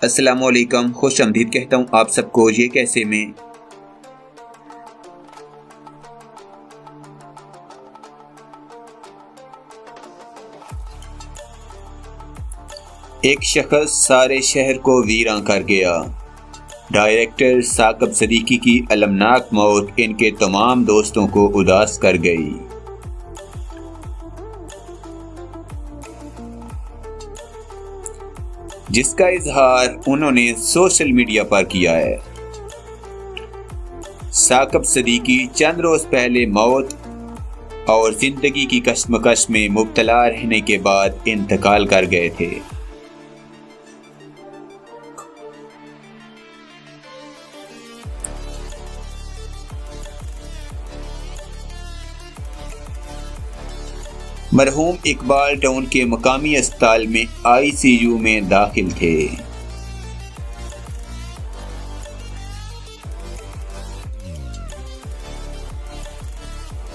السلام علیکم، خوش آمدید کہتا ہوں آپ سب کو یہ کیسے میں۔ ایک شخص سارے شہر کو ویراں کر گیا۔ ڈائریکٹر ثاقب صدیقی کی المناک موت ان کے تمام دوستوں کو اداس کر گئی۔ جس کا اظہار انہوں نے سوشل میڈیا پر کیا ہے۔ ثاقب صدیقی چند روز پہلے موت اور زندگی کی کشمکش میں مبتلا رہنے کے بعد انتقال کر گئے تھے۔ مرحوم اقبال ٹاؤن کے مقامی اسپتال میں ICU میں داخل تھے۔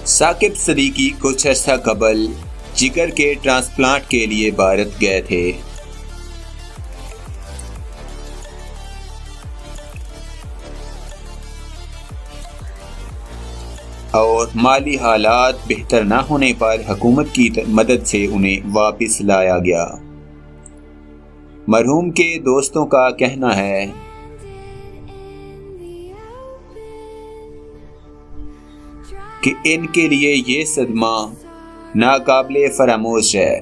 ثاقب صدیقی کچھ عرصہ قبل جگر کے ٹرانسپلانٹ کے لیے بھارت گئے تھے۔ اور مالی حالات بہتر نہ ہونے پر حکومت کی مدد سے انہیں واپس لایا گیا۔ مرحوم کے دوستوں کا کہنا ہے کہ ان کے لیے یہ صدمہ ناقابل فراموش ہے۔